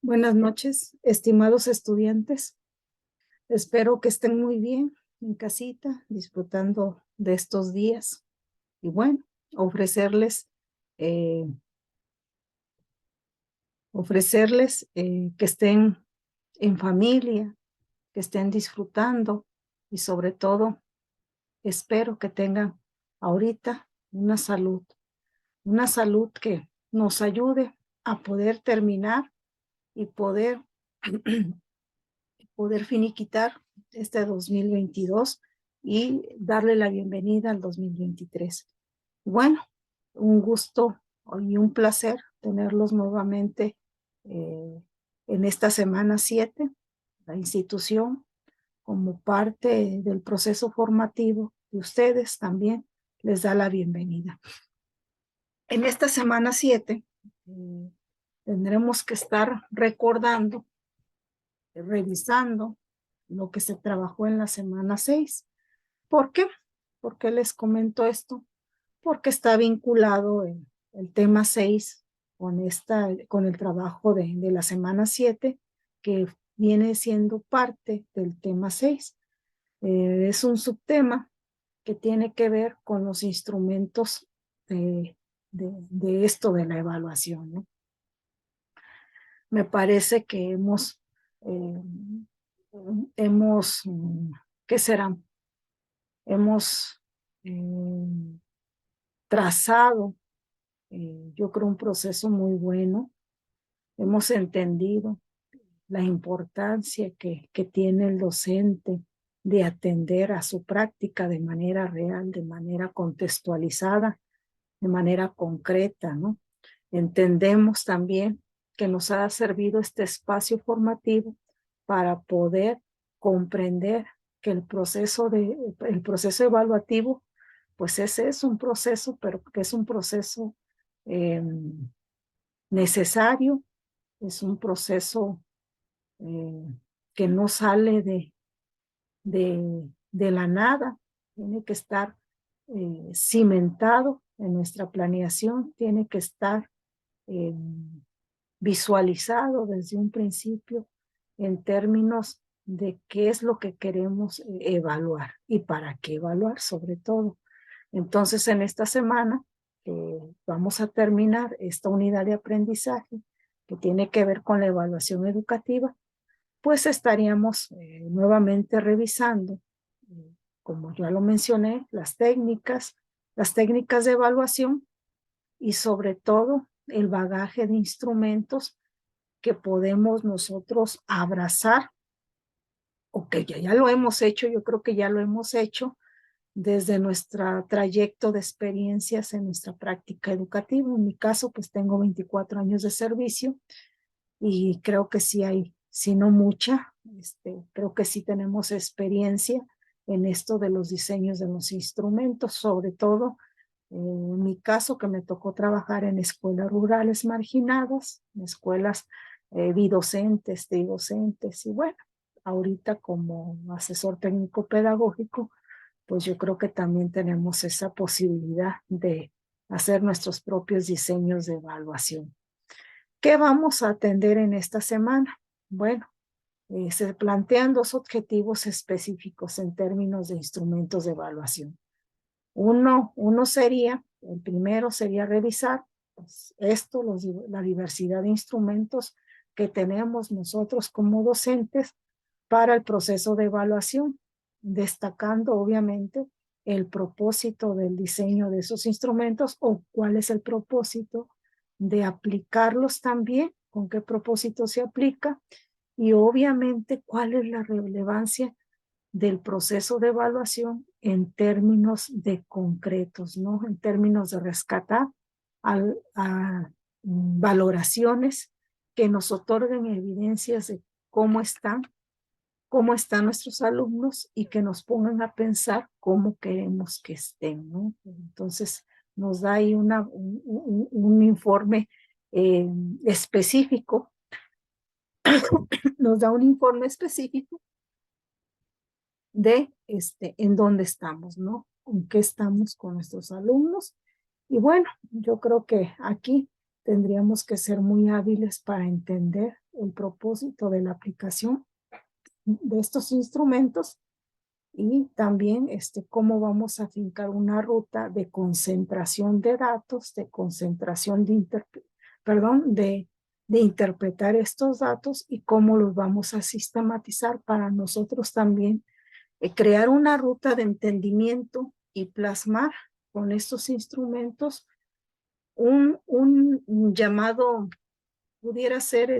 Buenas noches, estimados estudiantes. Espero que estén muy bien en casita, disfrutando de estos días. Y bueno, ofrecerles, eh, que estén en familia, que estén disfrutando y sobre todo, espero que tengan ahorita una salud que nos ayude a poder terminar y poder finiquitar este 2022 y darle la bienvenida al 2023. Bueno, un gusto y un placer tenerlos nuevamente en esta semana 7, la institución como parte del proceso formativo de ustedes también les da la bienvenida. En esta semana 7 tendremos que estar recordando, revisando lo que se trabajó en la semana 6. ¿Por qué? ¿Por qué les comento esto? Porque está vinculado el tema 6 con el trabajo de la semana 7, que viene siendo parte del tema 6. Es un subtema que tiene que ver con los instrumentos de esto de la evaluación, ¿no? Me parece que eh, ¿qué será? Hemos trazado, yo creo, un proceso muy bueno. Hemos entendido la importancia que tiene el docente de atender a su práctica de manera real, de manera contextualizada, de manera concreta, ¿no? Entendemos también que nos ha servido este espacio formativo para poder comprender que el proceso evaluativo, pues ese es un proceso, pero que es un proceso eh, necesario, es un proceso eh, que no sale de la nada, tiene que estar cimentado en nuestra planeación, tiene que estar eh, visualizado desde un principio en términos de qué es lo que queremos evaluar y para qué evaluar sobre todo. Entonces, en esta semana vamos a terminar esta unidad de aprendizaje que tiene que ver con la evaluación educativa, pues estaríamos nuevamente revisando, como ya lo mencioné, las técnicas de evaluación y sobre todo el bagaje de instrumentos que podemos nosotros abrazar, o que ya lo hemos hecho, yo creo que ya lo hemos hecho desde nuestro trayecto de experiencias en nuestra práctica educativa. En mi caso, pues tengo 24 años de servicio y creo que sí hay, si no mucha, creo que sí tenemos experiencia en esto de los diseños de los instrumentos, sobre todo en mi caso que me tocó trabajar en escuelas rurales marginadas, en escuelas bidocentes, tridocentes, y bueno, ahorita como asesor técnico pedagógico, pues yo creo que también tenemos esa posibilidad de hacer nuestros propios diseños de evaluación. ¿Qué vamos a atender en esta semana? Bueno, se plantean dos objetivos específicos en términos de instrumentos de evaluación. El primero sería revisar pues, la diversidad de instrumentos que tenemos nosotros como docentes para el proceso de evaluación, destacando obviamente el propósito del diseño de esos instrumentos o cuál es el propósito de aplicarlos también, con qué propósito se aplica y obviamente cuál es la relevancia del proceso de evaluación en términos de concretos, ¿no? En términos de rescatar a valoraciones que nos otorguen evidencias de cómo están nuestros alumnos y que nos pongan a pensar cómo queremos que estén, ¿no? Entonces, nos da ahí un informe específico, nos da un informe específico de en dónde estamos, ¿no? ¿En qué estamos con nuestros alumnos? Y bueno, yo creo que aquí tendríamos que ser muy hábiles para entender el propósito de la aplicación de estos instrumentos y también cómo vamos a fincar una ruta de concentración de datos, de concentración de interpretar estos datos y cómo los vamos a sistematizar para nosotros también crear una ruta de entendimiento y plasmar con estos instrumentos un llamado, pudiera ser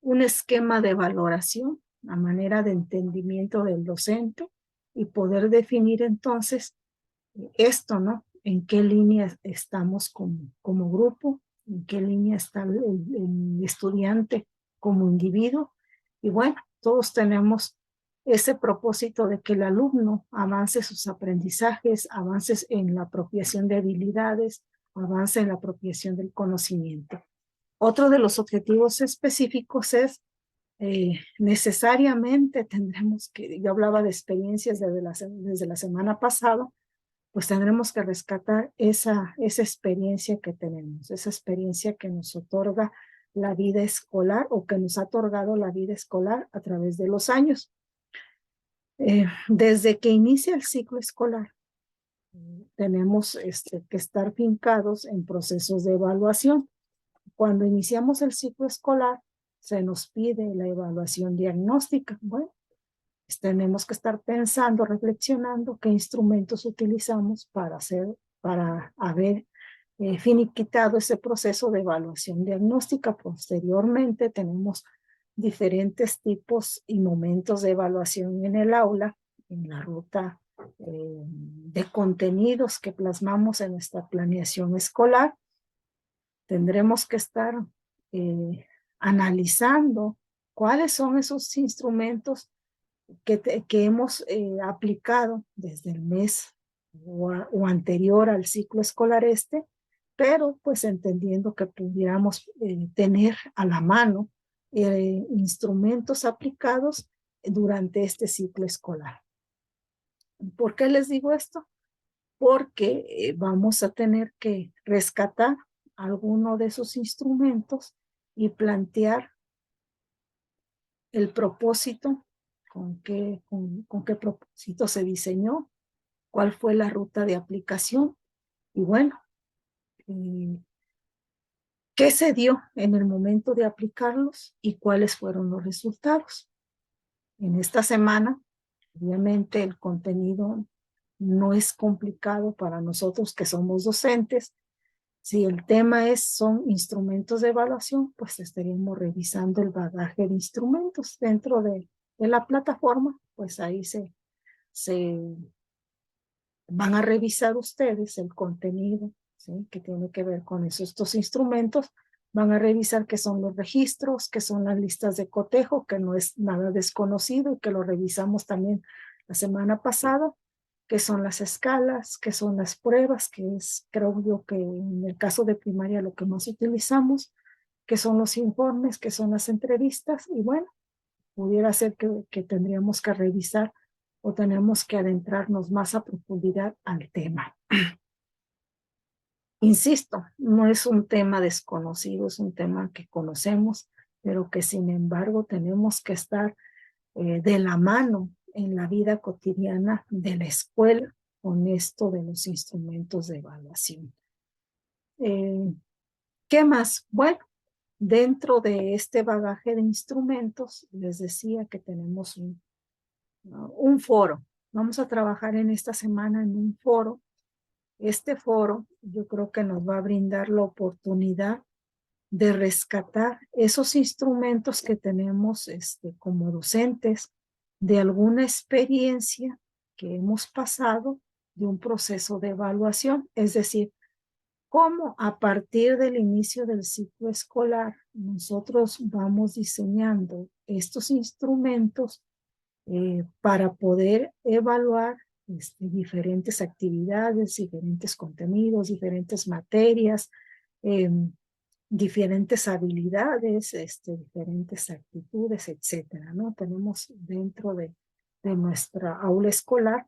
un esquema de valoración a manera de entendimiento del docente y poder definir entonces esto, ¿no? En qué línea estamos como grupo, en qué línea está el estudiante como individuo. Y bueno, todos tenemos ese propósito de que el alumno avance sus aprendizajes, avance en la apropiación de habilidades, avance en la apropiación del conocimiento. Otro de los objetivos específicos es necesariamente tendremos que, yo hablaba de experiencias desde la semana pasada, pues tendremos que rescatar esa experiencia que tenemos, esa experiencia que nos otorga la vida escolar o que nos ha otorgado la vida escolar a través de los años. Desde que inicia el ciclo escolar, tenemos que estar fincados en procesos de evaluación. Cuando iniciamos el ciclo escolar, se nos pide la evaluación diagnóstica. Bueno, pues tenemos que estar pensando, reflexionando qué instrumentos utilizamos para haber finiquitado ese proceso de evaluación diagnóstica. Posteriormente tenemos diferentes tipos y momentos de evaluación en el aula, en la ruta de contenidos que plasmamos en nuestra planeación escolar. Tendremos que estar analizando cuáles son esos instrumentos que hemos aplicado desde el mes o anterior al ciclo escolar pero pues entendiendo que pudiéramos tener a la mano instrumentos aplicados durante este ciclo escolar. ¿Por qué les digo esto? Porque vamos a tener que rescatar alguno de esos instrumentos y plantear el propósito, con qué propósito se diseñó, cuál fue la ruta de aplicación y bueno, qué se dio en el momento de aplicarlos y cuáles fueron los resultados. En esta semana, obviamente el contenido no es complicado para nosotros que somos docentes. Si el tema son instrumentos de evaluación, pues estaríamos revisando el bagaje de instrumentos dentro de la plataforma, pues ahí se van a revisar ustedes el contenido, ¿sí? Que tiene que ver con estos instrumentos. Van a revisar qué son los registros, qué son las listas de cotejo, que no es nada desconocido y que lo revisamos también la semana pasada, qué son las escalas, qué son las pruebas, que es, creo yo, que en el caso de primaria lo que más utilizamos, qué son los informes, qué son las entrevistas, y bueno, pudiera ser que tendríamos que revisar o tenemos que adentrarnos más a profundidad al tema. Insisto, no es un tema desconocido, es un tema que conocemos, pero que sin embargo tenemos que estar de la mano en la vida cotidiana de la escuela con esto de los instrumentos de evaluación. ¿Qué más? Bueno, dentro de este bagaje de instrumentos, les decía que tenemos un foro. Vamos a trabajar en esta semana en un foro. Este foro yo creo que nos va a brindar la oportunidad de rescatar esos instrumentos que tenemos como docentes de alguna experiencia que hemos pasado de un proceso de evaluación, es decir, cómo a partir del inicio del ciclo escolar nosotros vamos diseñando estos instrumentos para poder evaluar diferentes actividades, diferentes contenidos, diferentes materias, diferentes habilidades, diferentes actitudes, etcétera, ¿no? Tenemos dentro de nuestra aula escolar,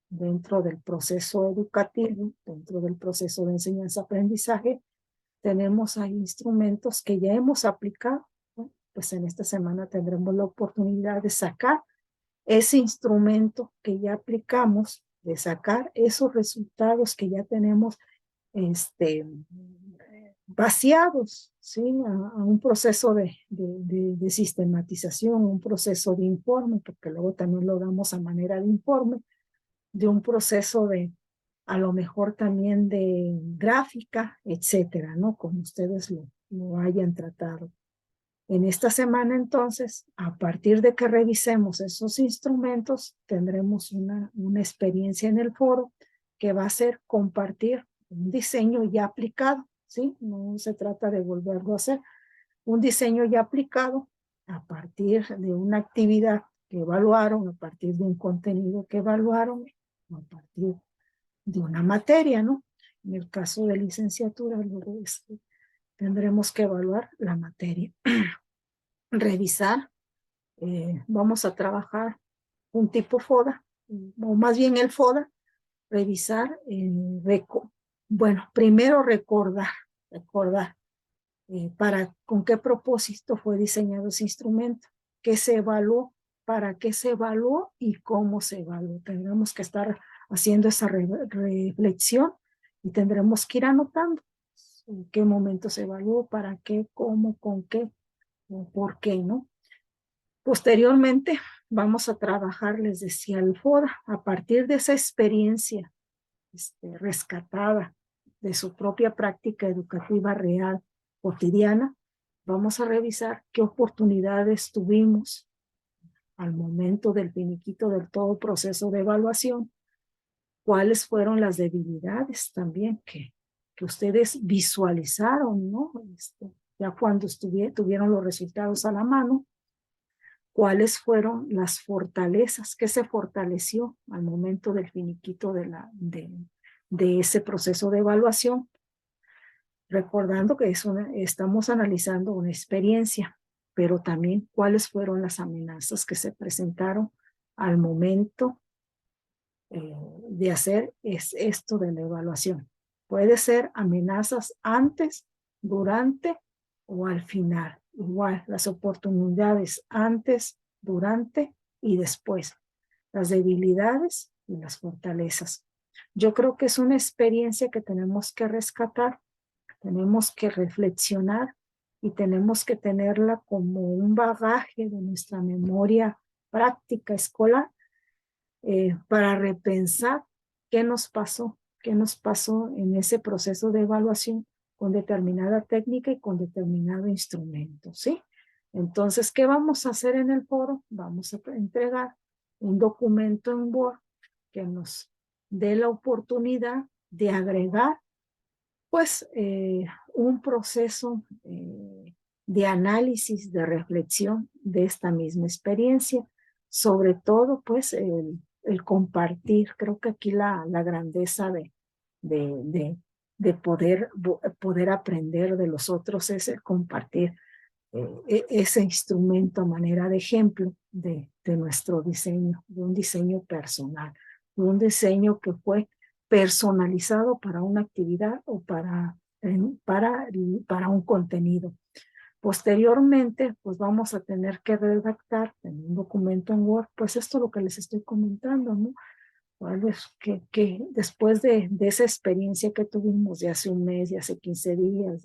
dentro del proceso educativo, dentro del proceso de enseñanza-aprendizaje, tenemos ahí instrumentos que ya hemos aplicado, pues en esta semana tendremos la oportunidad de sacar ese instrumento que ya aplicamos, de sacar esos resultados que ya tenemos vaciados, ¿sí? A un proceso de sistematización, un proceso de informe, porque luego también lo damos a manera de informe, de un proceso a lo mejor también de gráfica, etcétera, ¿no? Como ustedes lo hayan tratado. En esta semana, entonces, a partir de que revisemos esos instrumentos, tendremos una experiencia en el foro que va a ser compartir un diseño ya aplicado, ¿sí? No se trata de volverlo a hacer. Un diseño ya aplicado a partir de una actividad que evaluaron, a partir de un contenido que evaluaron, a partir de una materia, ¿no? En el caso de licenciatura, luego tendremos que evaluar la materia. Revisar, vamos a trabajar un tipo FODA, o más bien el FODA, revisar, bueno, primero recordar con qué propósito fue diseñado ese instrumento, qué se evaluó, para qué se evaluó y cómo se evaluó. Tendremos que estar haciendo esa reflexión y tendremos que ir anotando en qué momento se evaluó, para qué, cómo, con qué, o por qué, ¿no? Posteriormente vamos a trabajar, les decía, el FODA, a partir de esa experiencia rescatada de su propia práctica educativa real cotidiana. Vamos a revisar qué oportunidades tuvimos al momento del finiquito del todo proceso de evaluación, cuáles fueron las debilidades también que ustedes visualizaron, ¿no? Ya cuando tuvieron los resultados a la mano, cuáles fueron las fortalezas, qué se fortaleció al momento del finiquito de ese proceso de evaluación, recordando que estamos analizando una experiencia, pero también cuáles fueron las amenazas que se presentaron al momento de hacer esto de la evaluación. Puede ser amenazas antes, durante o al final. Igual, las oportunidades antes, durante y después. Las debilidades y las fortalezas. Yo creo que es una experiencia que tenemos que rescatar, tenemos que reflexionar y tenemos que tenerla como un bagaje de nuestra memoria práctica escolar para repensar qué nos pasó en ese proceso de evaluación con determinada técnica y con determinado instrumento, ¿sí? Entonces, ¿qué vamos a hacer en el foro? Vamos a entregar un documento en Word que nos dé la oportunidad de agregar, pues, un proceso de análisis, de reflexión de esta misma experiencia. Sobre todo, pues, el compartir. Creo que aquí la grandeza de poder aprender de los otros es el compartir ese instrumento a manera de ejemplo de nuestro diseño, de un diseño personal, de un diseño que fue personalizado para una actividad o para un contenido. Posteriormente, pues vamos a tener que redactar en un documento en Word, pues esto es lo que les estoy comentando, ¿no? Que después de esa experiencia que tuvimos de hace un mes, de hace 15 días,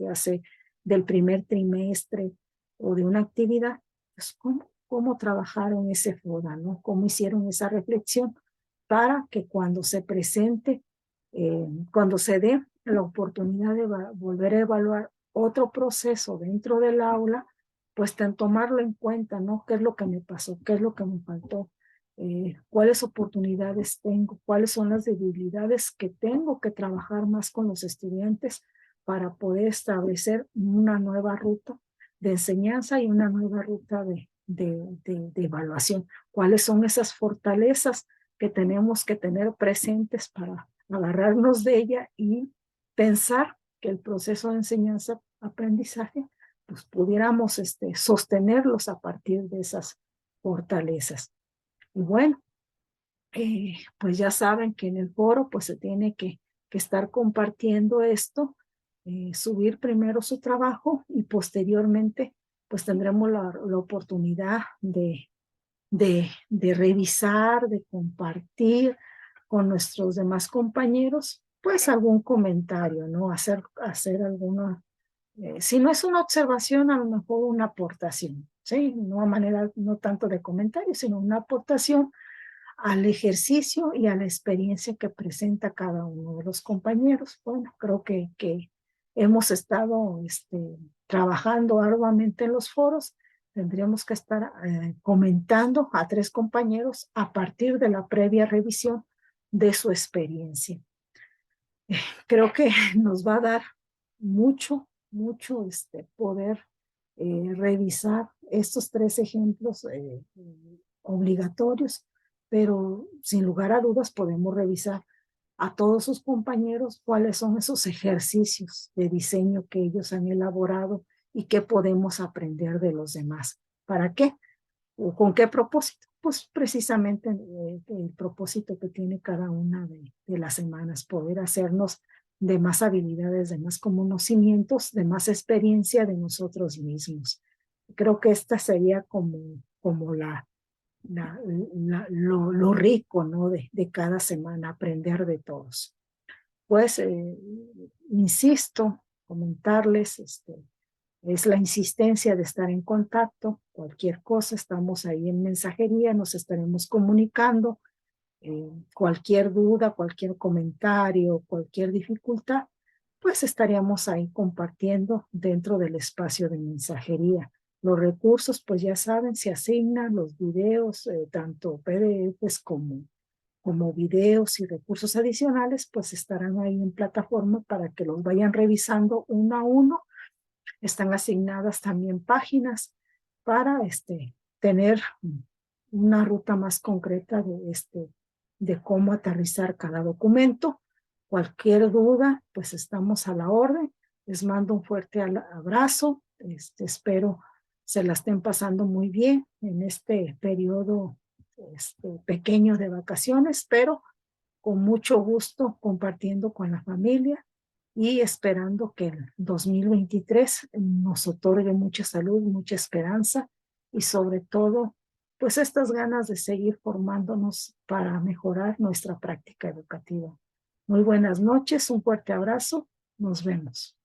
del primer trimestre o de una actividad, pues cómo trabajaron ese FODA, ¿no? Cómo hicieron esa reflexión para que cuando se presente, cuando se dé la oportunidad de volver a evaluar otro proceso dentro del aula, pues tomarlo en cuenta, ¿no? ¿Qué es lo que me pasó? ¿Qué es lo que me faltó? Cuáles oportunidades tengo, cuáles son las debilidades que tengo que trabajar más con los estudiantes para poder establecer una nueva ruta de enseñanza y una nueva ruta de evaluación. ¿Cuáles son esas fortalezas que tenemos que tener presentes para agarrarnos de ella y pensar que el proceso de enseñanza-aprendizaje pues pudiéramos sostenerlos a partir de esas fortalezas? Y bueno, pues ya saben que en el foro pues se tiene que estar compartiendo esto, subir primero su trabajo y posteriormente pues tendremos la oportunidad de revisar, de compartir con nuestros demás compañeros, pues algún comentario, ¿no? Hacer alguna, si no es una observación, a lo mejor una aportación, ¿sí? No a manera, no tanto de comentario, sino una aportación al ejercicio y a la experiencia que presenta cada uno de los compañeros. Bueno, creo que hemos estado trabajando arduamente en los foros. Tendríamos que estar comentando a 3 compañeros a partir de la previa revisión de su experiencia. Creo que nos va a dar mucho poder revisar estos 3 ejemplos obligatorios, pero sin lugar a dudas podemos revisar a todos sus compañeros cuáles son esos ejercicios de diseño que ellos han elaborado y qué podemos aprender de los demás. ¿Para qué? ¿O con qué propósito? Pues precisamente el propósito que tiene cada una de las semanas, poder hacernos de más habilidades, de más conocimientos, de más experiencia de nosotros mismos. Creo que esta sería como lo rico, ¿no? De cada semana, aprender de todos. Pues, insisto, comentarles, es la insistencia de estar en contacto, cualquier cosa, estamos ahí en mensajería, nos estaremos comunicando, cualquier duda, cualquier comentario, cualquier dificultad, pues estaríamos ahí compartiendo dentro del espacio de mensajería. Los recursos, pues ya saben, se asignan los videos, tanto PDFs como videos y recursos adicionales, pues estarán ahí en plataforma para que los vayan revisando uno a uno. Están asignadas también páginas para tener una ruta más concreta de cómo aterrizar cada documento. Cualquier duda, pues estamos a la orden. Les mando un fuerte abrazo. Espero se la estén pasando muy bien en este periodo pequeño de vacaciones, pero con mucho gusto compartiendo con la familia y esperando que el 2023 nos otorgue mucha salud, mucha esperanza y sobre todo, pues estas ganas de seguir formándonos para mejorar nuestra práctica educativa. Muy buenas noches, un fuerte abrazo, nos vemos.